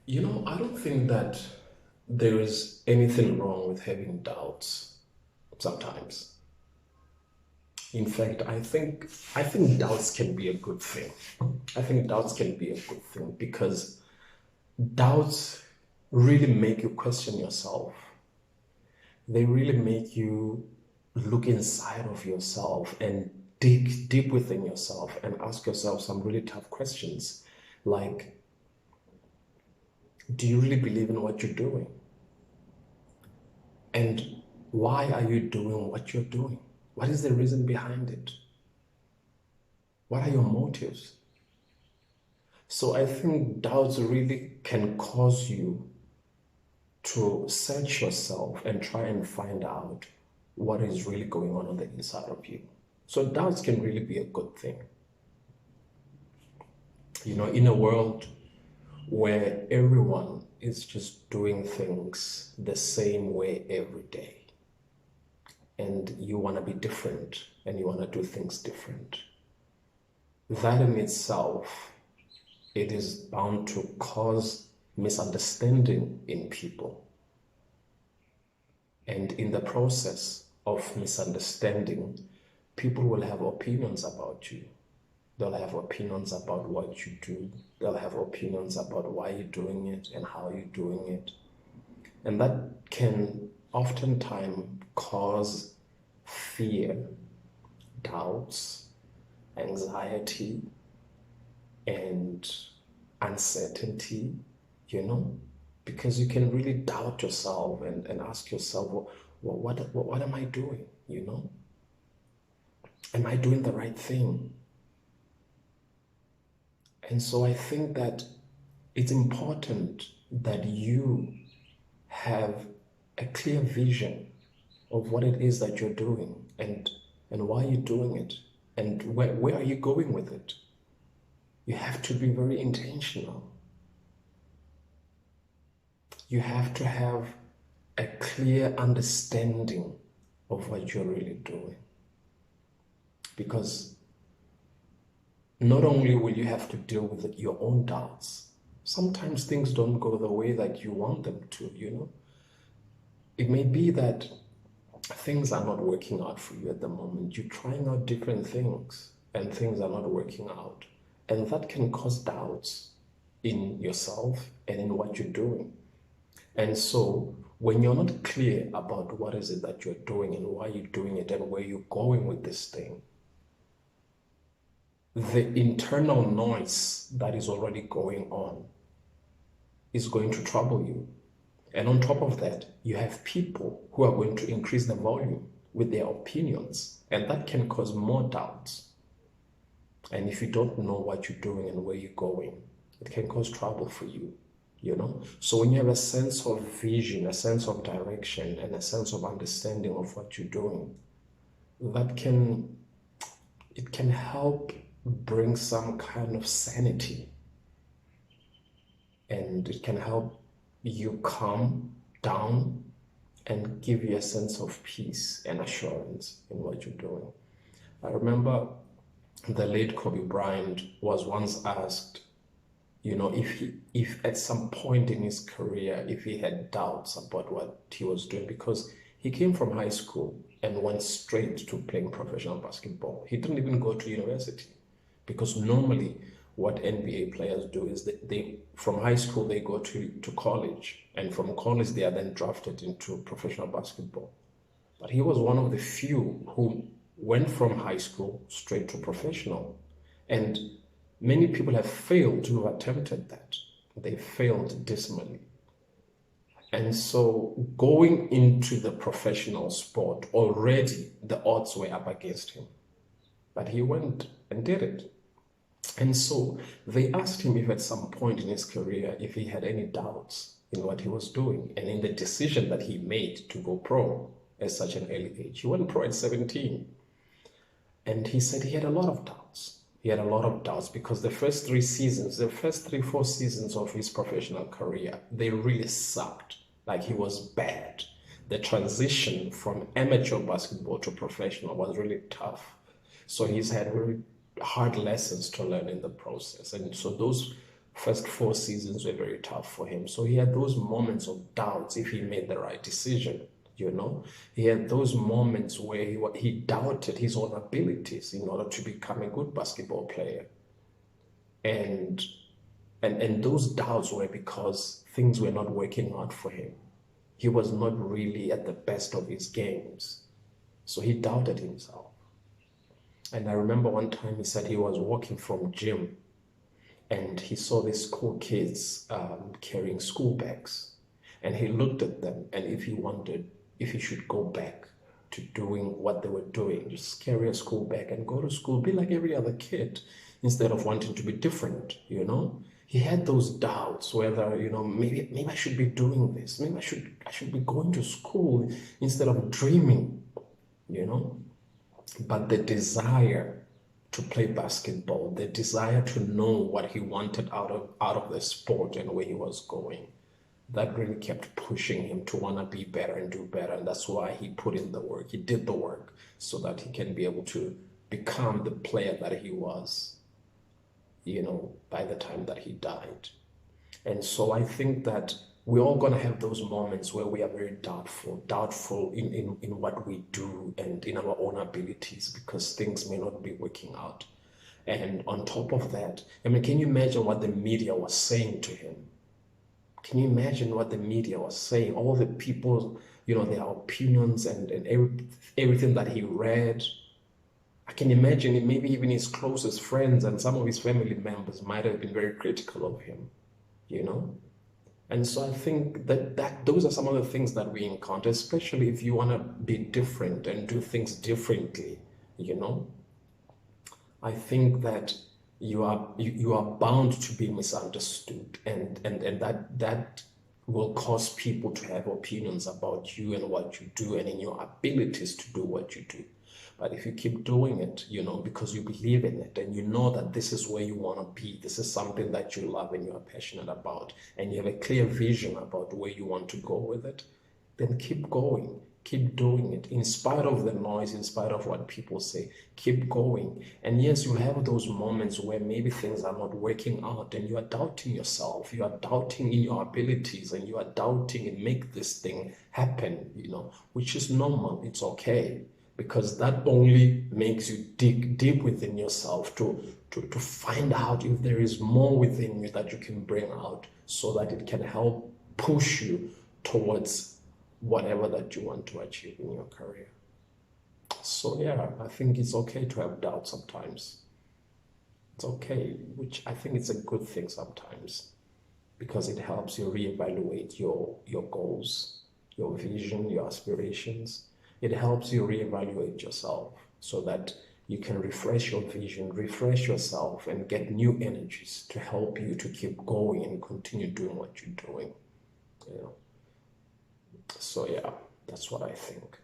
I don't think that there is anything wrong with having doubts sometimes. In fact, I think doubts can be a good thing. I think doubts can be a good thing because doubts really make you question yourself. They really make you look inside of yourself and dig deep within yourself and ask yourself some really tough questions like, do you really believe in what you're doing? And why are you doing what you're doing? What is the reason behind it? What are your motives? So I think doubts really can cause you to search yourself and try and find out what is really going on the inside of you. So doubts can really be a good thing. In a world where everyone is just doing things the same way every day, and you want to be different and you want to do things different, that in itself, it is bound to cause misunderstanding in people. And in the process of misunderstanding, people will have opinions about you. They'll have opinions about what you do. They'll have opinions about why you're doing it and how you're doing it. And that can oftentimes cause fear, doubts, anxiety, and uncertainty, because you can really doubt yourself and ask yourself, what am I doing? Am I doing the right thing? And so I think that it's important that you have a clear vision of what it is that you're doing and why you're doing it and where are you going with it. You have to be very intentional. You have to have a clear understanding of what you're really doing. Because not only will you have to deal with your own doubts, sometimes things don't go the way that you want them to. It may be that things are not working out for you at the moment. You're trying out different things and things are not working out. And that can cause doubts in yourself and in what you're doing. And so when you're not clear about what is it that you're doing and why you're doing it and where you're going with this thing, the internal noise that is already going on is going to trouble you. And on top of that, you have people who are going to increase the volume with their opinions, and that can cause more doubts. And if you don't know what you're doing and where you're going, it can cause trouble for you. So when you have a sense of vision, a sense of direction, and a sense of understanding of what you're doing, it can help bring some kind of sanity, and it can help you calm down and give you a sense of peace and assurance in what you're doing. I remember the late Kobe Bryant was once asked, if at some point in his career, if he had doubts about what he was doing, because he came from high school and went straight to playing professional basketball. He didn't even go to university, because normally what NBA players do is they from high school, they go to college, and from college, they are then drafted into professional basketball. But he was one of the few who went from high school straight to professional. And many people have failed to have attempted that. They failed dismally. And so going into the professional sport, already the odds were up against him. But he went and did it. And so they asked him if at some point in his career, if he had any doubts in what he was doing and in the decision that he made to go pro at such an early age. He went pro at 17. And he said he had a lot of doubts. He had a lot of doubts because the first 4 seasons of his professional career, they really sucked. Like, he was bad. The transition from amateur basketball to professional was really tough. So he's had very hard lessons to learn in the process. And so those First 4 seasons were very tough for him. So he had those moments of doubts if he made the right decision. He had those moments where he doubted his own abilities in order to become a good basketball player. And those doubts were because things were not working out for him. He was not really at the best of his games. So he doubted himself. And I remember one time he said he was walking from gym and he saw these school kids carrying school bags. And he looked at them, and if he should go back to doing what they were doing, just carry a school bag and go to school, be like every other kid, instead of wanting to be different. He had those doubts whether, maybe I should be doing this, maybe I should be going to school instead of dreaming, but the desire to play basketball, the desire to know what he wanted out of the sport and where he was going, that really kept pushing him to want to be better and do better. And that's why he put in the work. He did the work so that he can be able to become the player that he was, by the time that he died. And so I think that we're all going to have those moments where we are very doubtful in what we do and in our own abilities, because things may not be working out. And on top of that, can you imagine what the media was saying to him? Can you imagine what the media was saying? All the people, their opinions and everything that he read. I can imagine it, maybe even his closest friends and some of his family members might have been very critical of him, And so I think that those are some of the things that we encounter, especially if you want to be different and do things differently, I think that you are bound to be misunderstood, and that will cause people to have opinions about you and what you do and in your abilities to do what you do. But if you keep doing it, because you believe in it and you know that this is where you want to be, this is something that you love and you are passionate about, and you have a clear vision about where you want to go with it, then keep going. Keep doing it in spite of the noise, in spite of what people say. Keep going. And yes, you'll have those moments where maybe things are not working out and you are doubting yourself. You are doubting in your abilities and you are doubting and make this thing happen, which is normal. It's okay, because that only makes you dig deep within yourself to find out if there is more within you that you can bring out, so that it can help push you towards whatever that you want to achieve in your career. So yeah, I think it's okay to have doubt sometimes. It's okay, which I think it's a good thing sometimes, because it helps you reevaluate your goals, your vision, your aspirations. It helps you reevaluate yourself so that you can refresh your vision, refresh yourself, and get new energies to help you to keep going and continue doing what you're doing. So yeah, that's what I think.